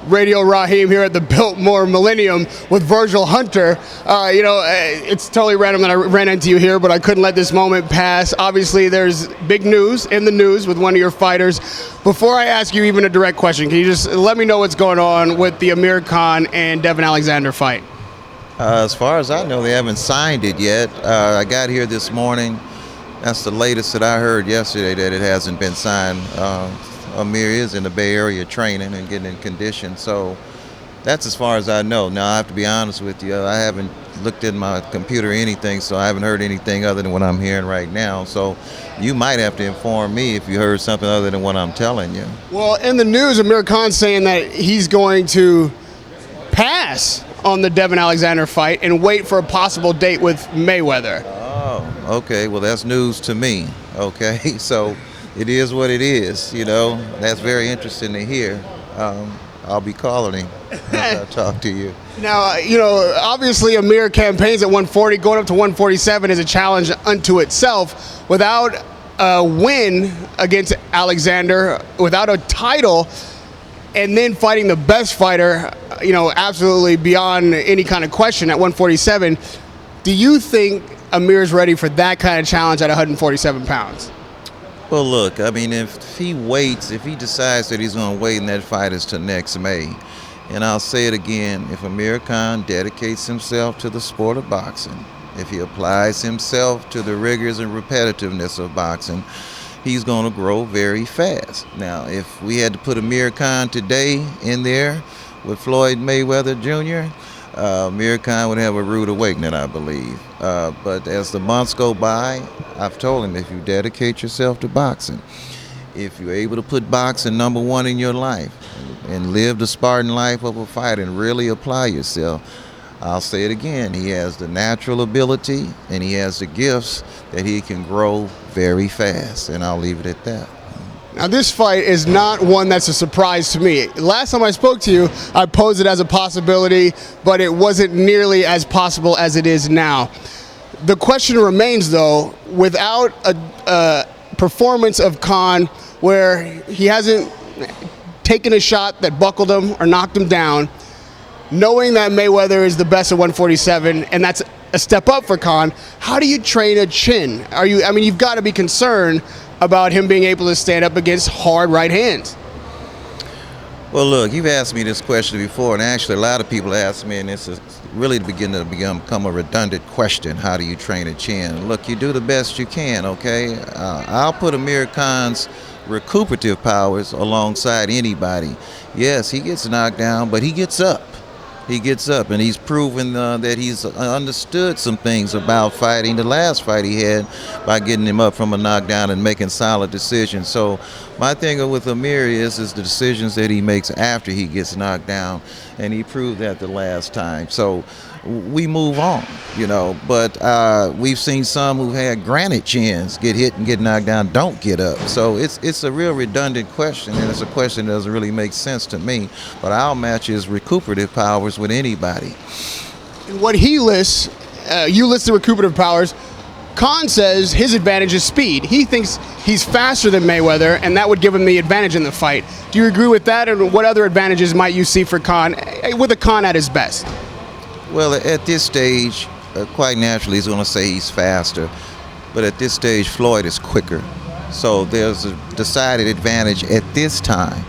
Radio Rahim here at the Biltmore Millennium with Virgil Hunter. It's totally random that I ran into you here, but I couldn't let this moment pass. Obviously, there's big news in the news with one of your fighters. Before I ask you even a direct question, can you just let me know what's going on with the Amir Khan and Devon Alexander fight? As far as I know, they haven't signed it yet. I got here this morning. That's the latest that I heard yesterday, that it hasn't been signed. Amir is in the Bay Area training and getting in condition, so that's as far as I know. Now, I have to be honest with you, I haven't looked in my computer or anything, so I haven't heard anything other than what I'm hearing right now. So you might have to inform me if you heard something other than what I'm telling you. Well, in the news, Amir Khan's saying that he's going to pass on the Devon Alexander fight and wait for a possible date with Mayweather. Oh, okay. Well, that's news to me. Okay, so it is what it is, That's very interesting to hear. I'll be calling him as I talk to you. Now, obviously Amir campaigns at 140. Going up to 147 is a challenge unto itself. Without a win against Alexander, without a title, and then fighting the best fighter, absolutely beyond any kind of question at 147, do you think Amir's ready for that kind of challenge at 147 pounds? Well, look, if he waits, if he decides that he's going to wait, and that fight is to next May, and I'll say it again, if Amir Khan dedicates himself to the sport of boxing, if he applies himself to the rigors and repetitiveness of boxing, he's going to grow very fast. Now, if we had to put Amir Khan today in there with Floyd Mayweather Jr., Amir Khan would have a rude awakening, I believe. But as the months go by, I've told him, if you dedicate yourself to boxing, if you're able to put boxing number one in your life and live the Spartan life of a fighter and really apply yourself, I'll say it again, he has the natural ability and he has the gifts that he can grow very fast, and I'll leave it at that. Now, this fight is not one that's a surprise to me. Last time I spoke to you, I posed it as a possibility, but it wasn't nearly as possible as it is now. The question remains, though, without a performance of Khan where he hasn't taken a shot that buckled him or knocked him down, knowing that Mayweather is the best at 147, and that's a step up for Khan, how do you train a chin? You've got to be concerned about him being able to stand up against hard right hands. Well, look, you've asked me this question before, and actually a lot of people ask me, and this is really beginning to become a redundant question: how do you train a chin? Look, you do the best you can, okay? I'll put Amir Khan's recuperative powers alongside anybody. Yes, he gets knocked down, but he gets up. He gets up, and he's proven that he's understood some things about fighting. The last fight he had, by getting him up from a knockdown and making solid decisions. So my thing with Amir is the decisions that he makes after he gets knocked down, and he proved that the last time. So we move on, but we've seen some who had granite chins get hit and get knocked down, don't get up. So it's a real redundant question, and it's a question that doesn't really make sense to me. But I'll match his recuperative powers with anybody. And what he lists, you list the recuperative powers. Khan says his advantage is speed. He thinks he's faster than Mayweather, and that would give him the advantage in the fight. Do you agree with that, and what other advantages might you see for Khan, with a Khan at his best? Well, at this stage, quite naturally, he's going to say he's faster. But at this stage, Floyd is quicker. So there's a decided advantage at this time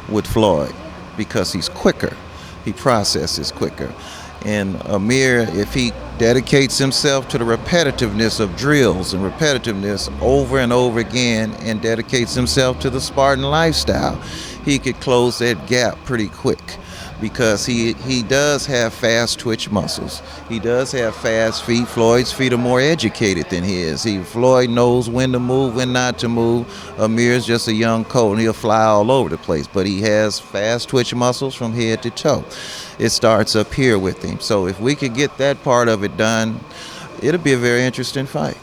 with Floyd because he's quicker. He processes quicker. And Amir, if he dedicates himself to the repetitiveness of drills and repetitiveness over and over again, and dedicates himself to the Spartan lifestyle, he could close that gap pretty quick. Because he does have fast twitch muscles. He does have fast feet. Floyd's feet are more educated than his. Floyd knows when to move, when not to move. Amir's just a young colt, and he'll fly all over the place. But he has fast twitch muscles from head to toe. It starts up here with him. So if we could get that part of it done, it'll be a very interesting fight.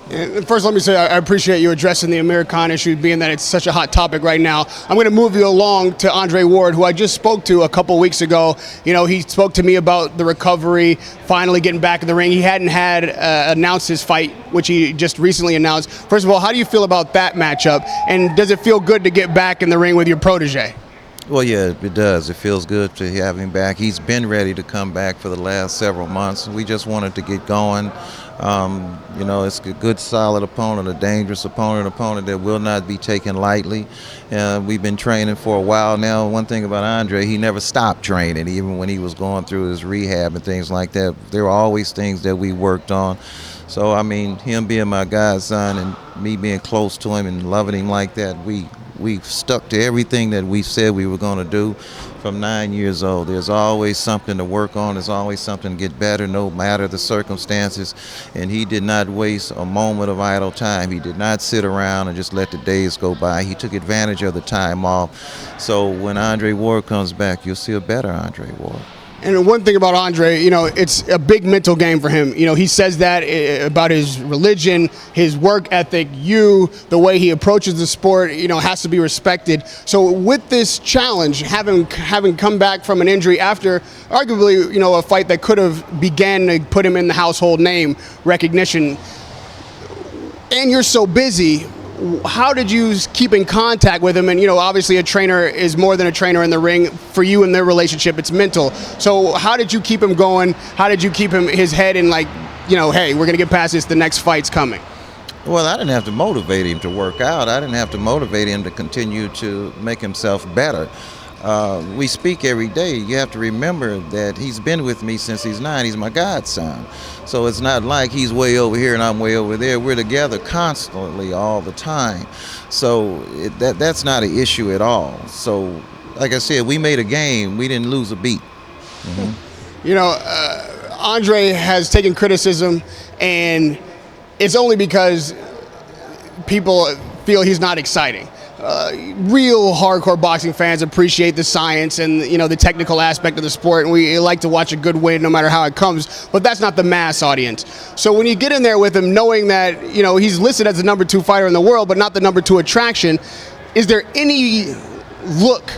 And first, let me say I appreciate you addressing the Amir Khan issue, being that it's such a hot topic right now. I'm going to move you along to Andre Ward, who I just spoke to a couple weeks ago. He spoke to me about the recovery, finally getting back in the ring. He hadn't had announced his fight, which he just recently announced. First of all, how do you feel about that matchup? And does it feel good to get back in the ring with your protege? Well, yeah, it does. It feels good to have him back. He's been ready to come back for the last several months. We just wanted to get going. It's a good, solid opponent, a dangerous opponent, an opponent that will not be taken lightly. We've been training for a while now. One thing about Andre, he never stopped training, even when he was going through his rehab and things like that. There were always things that we worked on. So, I mean, him being my godson and me being close to him and loving him like that, we've stuck to everything that we said we were going to do from 9 years old. There's always something to work on. There's always something to get better, no matter the circumstances. And he did not waste a moment of idle time. He did not sit around and just let the days go by. He took advantage of the time off. So when Andre Ward comes back, you'll see a better Andre Ward. And one thing about Andre, it's a big mental game for him. He says that about his religion, his work ethic, the way he approaches the sport, has to be respected. So with this challenge, having come back from an injury after arguably, a fight that could have began to put him in the household name recognition, and you're so busy, how did you keep in contact with him? And, obviously a trainer is more than a trainer in the ring. For you and their relationship, it's mental. So how did you keep him going? How did you keep his head in hey, we're going to get past this, the next fight's coming? Well, I didn't have to motivate him to work out. I didn't have to motivate him to continue to make himself better. We speak every day. You have to remember that he's been with me since he's 9. He's my godson. So it's not like he's way over here and I'm way over there. We're together constantly all the time. So that's not an issue at all. So, like I said, we made a game. We didn't lose a beat. Mm-hmm. Andre has taken criticism, and it's only because people feel he's not exciting. Real hardcore boxing fans appreciate the science and the technical aspect of the sport, and we like to watch a good win no matter how it comes, but that's not the mass audience. So when you get in there with him knowing that he's listed as the number 2 fighter in the world but not the number 2 attraction, is there any look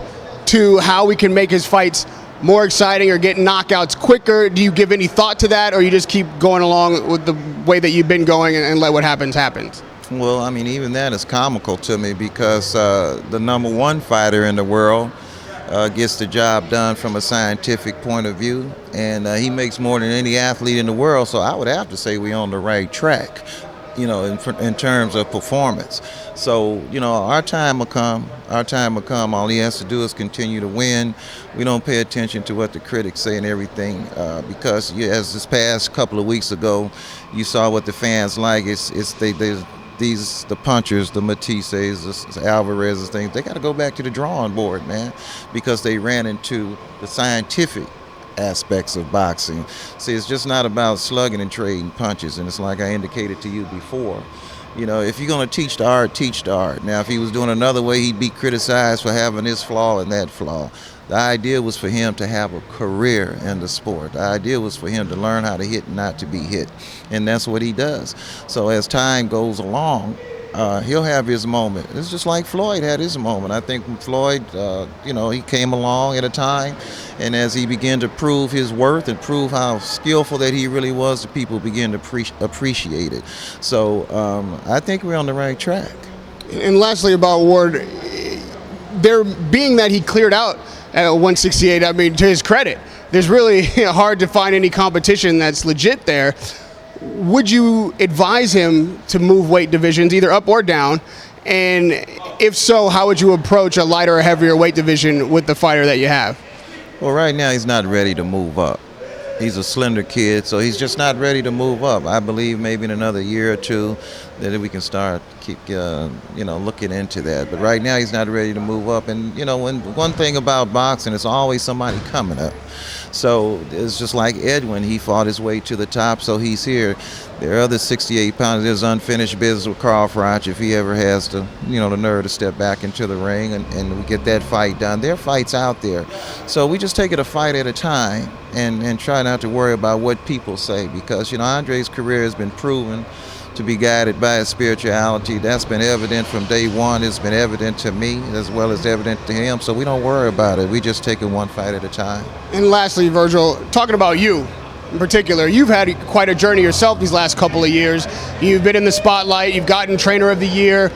to how we can make his fights more exciting or get knockouts quicker? Do you give any thought to that, or you just keep going along with the way that you've been going and let what happens happen? Well, I mean, even that is comical to me because the number 1 fighter in the world gets the job done from a scientific point of view, and he makes more than any athlete in the world. So I would have to say we're on the right track, in terms of performance. So, our time will come. Our time will come. All he has to do is continue to win. We don't pay attention to what the critics say and everything because, as this past couple of weeks ago, you saw what the fans like. The punchers, the Matisses, the Alvarez's things, they got to go back to the drawing board, man, because they ran into the scientific aspects of boxing. See, it's just not about slugging and trading punches, and it's like I indicated to you before. If you're going to teach the art, teach the art. Now, if he was doing another way, he'd be criticized for having this flaw and that flaw. The idea was for him to have a career in the sport. The idea was for him to learn how to hit and not to be hit. And that's what he does. So as time goes along, he'll have his moment. It's just like Floyd had his moment. I think Floyd, he came along at a time, and as he began to prove his worth and prove how skillful that he really was, the people began to appreciate it. So I think we're on the right track. And lastly about Ward, there being that he cleared out at 168, I mean, to his credit, there's really hard to find any competition that's legit there. Would you advise him to move weight divisions, either up or down? And if so, how would you approach a lighter or heavier weight division with the fighter that you have? Well, right now he's not ready to move up. He's a slender kid, so he's just not ready to move up. I believe maybe in another year or two that we can start looking into that. But right now he's not ready to move up. And one thing about boxing, it's always somebody coming up. So it's just like Edwin, he fought his way to the top, so he's here. There are other 68 pounders. There's unfinished business with Carl Froch if he ever has the nerve to step back into the ring and we get that fight done. There are fights out there. So we just take it a fight at a time and try not to worry about what people say because, Andre's career has been proven to be guided by his spirituality. That's been evident from day one. It's been evident to me as well as evident to him. So we don't worry about it. We just take it one fight at a time. And lastly, Virgil, talking about you in particular, you've had quite a journey yourself these last couple of years. You've been in the spotlight. You've gotten Trainer of the Year.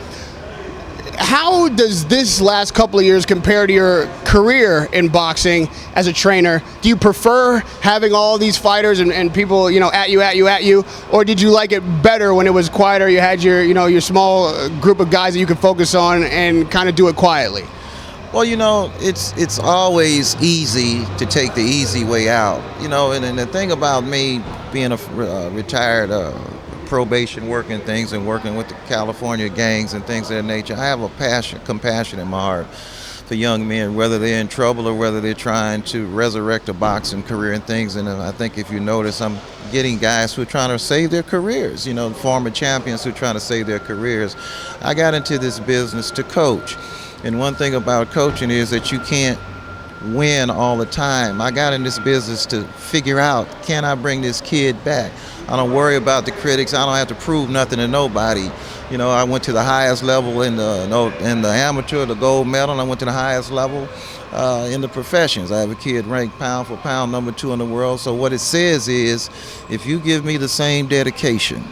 How does this last couple of years compare to your career in boxing as a trainer? Do you prefer having all these fighters and people, at you, or did you like it better when it was quieter? You had your small group of guys that you could focus on and kind of do it quietly. Well, it's always easy to take the easy way out. And the thing about me being a retired probation working things and working with the California gangs and things of that nature, I have a compassion in my heart for young men, whether they're in trouble or whether they're trying to resurrect a boxing career and things. And I think if you notice, I'm getting guys who are trying to save their careers, former champions who are trying to save their careers. I got into this business to coach. And one thing about coaching is that you can't win all the time. I got in this business to figure out, can I bring this kid back? I don't worry about the critics. I don't have to prove nothing to nobody. I went to the highest level in the amateur, the gold medal, and I went to the highest level in the professions. I have a kid ranked pound for pound #2 in the world. So what it says is, if you give me the same dedication,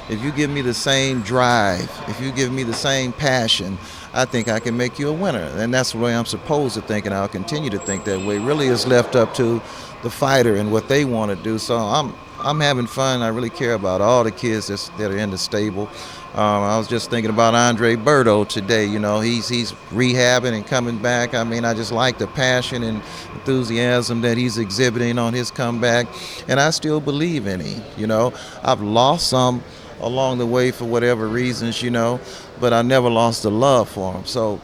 if you give me the same drive, if you give me the same passion, I think I can make you a winner. And that's the way I'm supposed to think, and I'll continue to think that way. Really is left up to the fighter and what they want to do. So I'm having fun. I really care about all the kids that are in the stable. I was just thinking about Andre Berto today. He's rehabbing and coming back. I mean, I just like the passion and enthusiasm that he's exhibiting on his comeback, and I still believe in him. I've lost some along the way for whatever reasons, but I never lost the love for him. So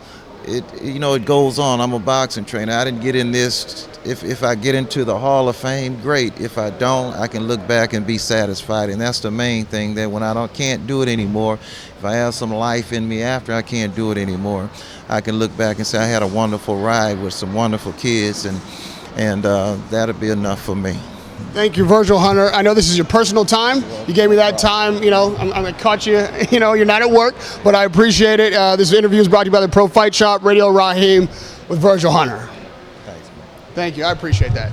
it goes on. I'm a boxing trainer. I didn't get in this. If I get into the Hall of Fame, great. If I don't, I can look back and be satisfied. And that's the main thing, that when I can't do it anymore, if I have some life in me after I can't do it anymore, I can look back and say I had a wonderful ride with some wonderful kids, and that'll be enough for me. Thank you, Virgil Hunter. I know this is your personal time. You gave me that time. I'm going to cut you. You're not at work, but I appreciate it. This interview is brought to you by the Pro Fight Shop, Radio Rahim, with Virgil Hunter. Thanks, man. Thank you. I appreciate that.